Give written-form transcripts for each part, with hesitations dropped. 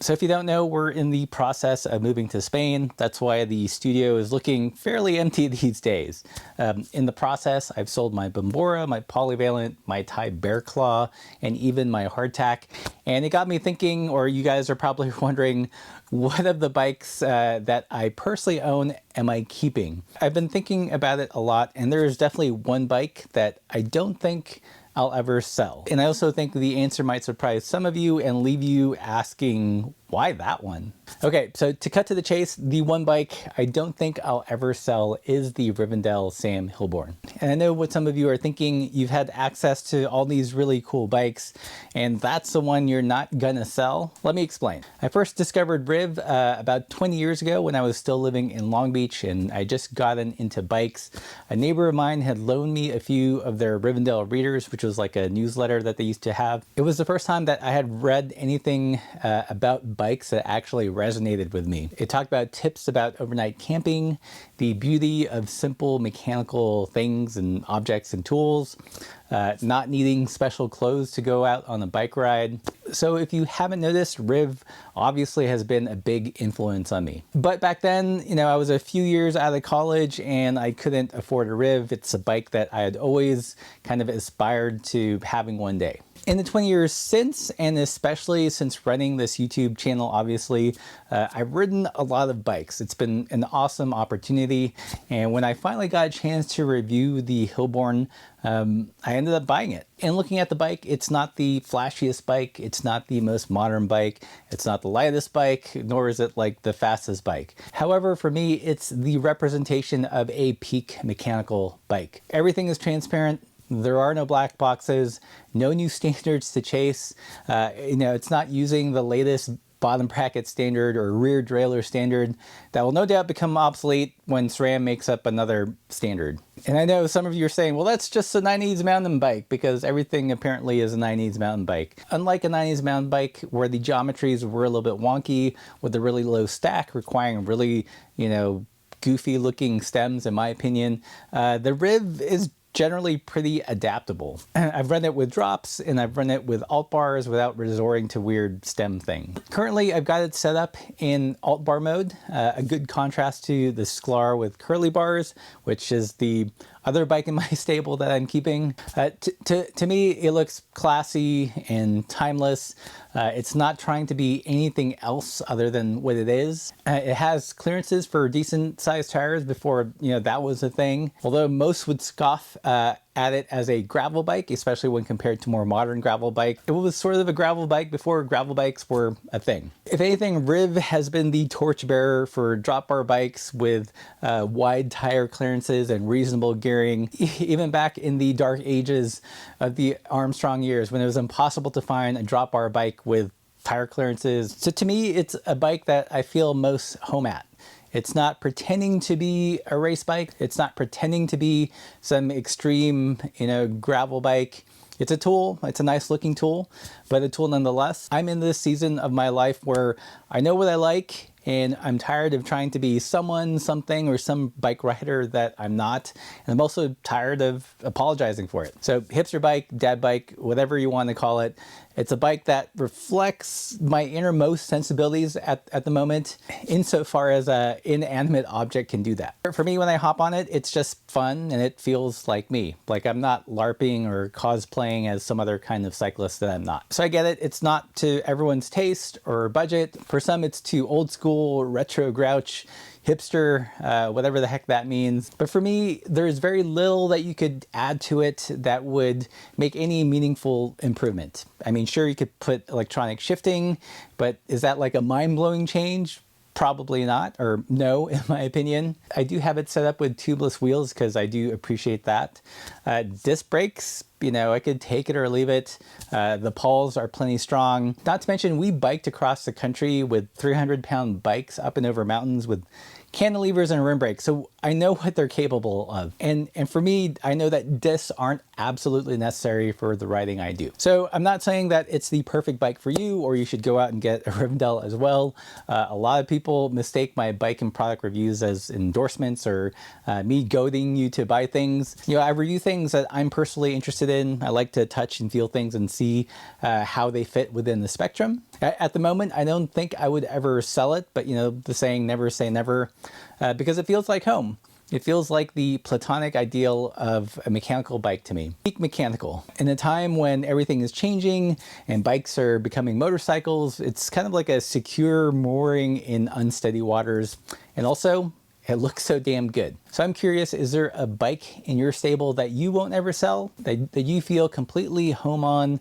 So if you don't know, we're in the process of moving to Spain. That's why the studio is looking fairly empty these days. In the process, I've sold my Bambora, my Polyvalent, my Thai Bear Claw, and even my Hardtack. And it got me thinking, or you guys are probably wondering, what of the bikes that I personally own am I keeping? I've been thinking about it a lot, and there's definitely one bike that I don't think I'll ever sell. And I also think the answer might surprise some of you and leave you asking, why that one? Okay, so to cut to the chase, the one bike I don't think I'll ever sell is the Rivendell Sam Hilborn. And I know what some of you are thinking, you've had access to all these really cool bikes, and that's the one you're not gonna sell. Let me explain. I first discovered Riv about 20 years ago when I was still living in Long Beach, and I just gotten into bikes. A neighbor of mine had loaned me a few of their Rivendell readers, which was like a newsletter that they used to have. It was the first time that I had read anything about bikes that actually resonated with me. It talked about tips about overnight camping, the beauty of simple mechanical things and objects and tools, not needing special clothes to go out on a bike ride. So if you haven't noticed, Riv obviously has been a big influence on me. But back then, you know, I was a few years out of college and I couldn't afford a Riv. It's a bike that I had always kind of aspired to having one day. In the 20 years since, and especially since running this YouTube channel, obviously, I've ridden a lot of bikes. It's been an awesome opportunity. And when I finally got a chance to review the Hilborn, I ended up buying it. And looking at the bike, it's not the flashiest bike. It's not the most modern bike. It's not the lightest bike, nor is it like the fastest bike. However, for me, it's the representation of a peak mechanical bike. Everything is transparent. There are no black boxes, no new standards to chase. You know, it's not using the latest bottom bracket standard or rear derailleur standard that will no doubt become obsolete when SRAM makes up another standard. And I know some of you are saying, well, that's just a 90s mountain bike, because everything apparently is a 90s mountain bike. Unlike a 90s mountain bike where the geometries were a little bit wonky with a really low stack requiring really, you know, goofy looking stems, in my opinion, the Riv is generally pretty adaptable. I've run it with drops and I've run it with alt bars without resorting to weird stem thing. Currently, I've got it set up in alt bar mode, a good contrast to the Sklar with curly bars, which is the other bike in my stable that I'm keeping. To me, it looks classy and timeless. It's not trying to be anything else other than what it is. It has clearances for decent sized tires before, you know, that was a thing. Although most would scoff at it as a gravel bike, especially when compared to more modern gravel bike. It was sort of a gravel bike before gravel bikes were a thing. If anything, Riv has been the torchbearer for drop bar bikes with wide tire clearances and reasonable gearing, even back in the dark ages of the Armstrong years when it was impossible to find a drop bar bike with tire clearances. So to me, it's a bike that I feel most home at. It's not pretending to be a race bike. It's not pretending to be some extreme, you know, gravel bike. It's a tool. It's a nice looking tool, but a tool nonetheless. I'm in this season of my life where I know what I like, and I'm tired of trying to be someone, something, or some bike rider that I'm not. And I'm also tired of apologizing for it. So hipster bike, dad bike, whatever you want to call it, it's a bike that reflects my innermost sensibilities at the moment, insofar as an inanimate object can do that. For me, when I hop on it, it's just fun and it feels like me. Like I'm not LARPing or cosplaying as some other kind of cyclist that I'm not. So I get it. It's not to everyone's taste or budget. For some, it's too old school, retro grouch, hipster, whatever the heck that means. But for me, there's very little that you could add to it that would make any meaningful improvement. I mean, sure, you could put electronic shifting, but is that like a mind-blowing change? Probably not, or no, in my opinion. I do have it set up with tubeless wheels because I do appreciate that. Disc brakes, you know, I could take it or leave it. The pawls are plenty strong. Not to mention, we biked across the country with 300-pound bikes up and over mountains with cantilevers and rim brakes, so I know what they're capable of. And for me, I know that discs aren't absolutely necessary for the riding I do. So I'm not saying that it's the perfect bike for you, or you should go out and get a Rivendell as well. A lot of people mistake my bike and product reviews as endorsements or me goading you to buy things. You know, I review things that I'm personally interested in. I like to touch and feel things and see how they fit within the spectrum. At the moment, I don't think I would ever sell it, but you know, the saying never say never, because it feels like home. It feels like the platonic ideal of a mechanical bike to me. Peak mechanical. In a time when everything is changing and bikes are becoming motorcycles, it's kind of like a secure mooring in unsteady waters. And also, it looks so damn good. So I'm curious, is there a bike in your stable that you won't ever sell, that you feel completely home on,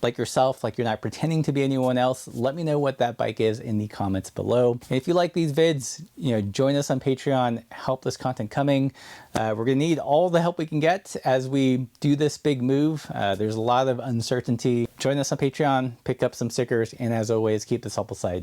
like yourself, like you're not pretending to be anyone else? Let me know what that bike is in the comments below. And if you like these vids, you know, join us on Patreon, help this content coming. We're gonna need all the help we can get as we do this big move. There's a lot of uncertainty. Join us on Patreon, pick up some stickers, and as always, keep the supple side down.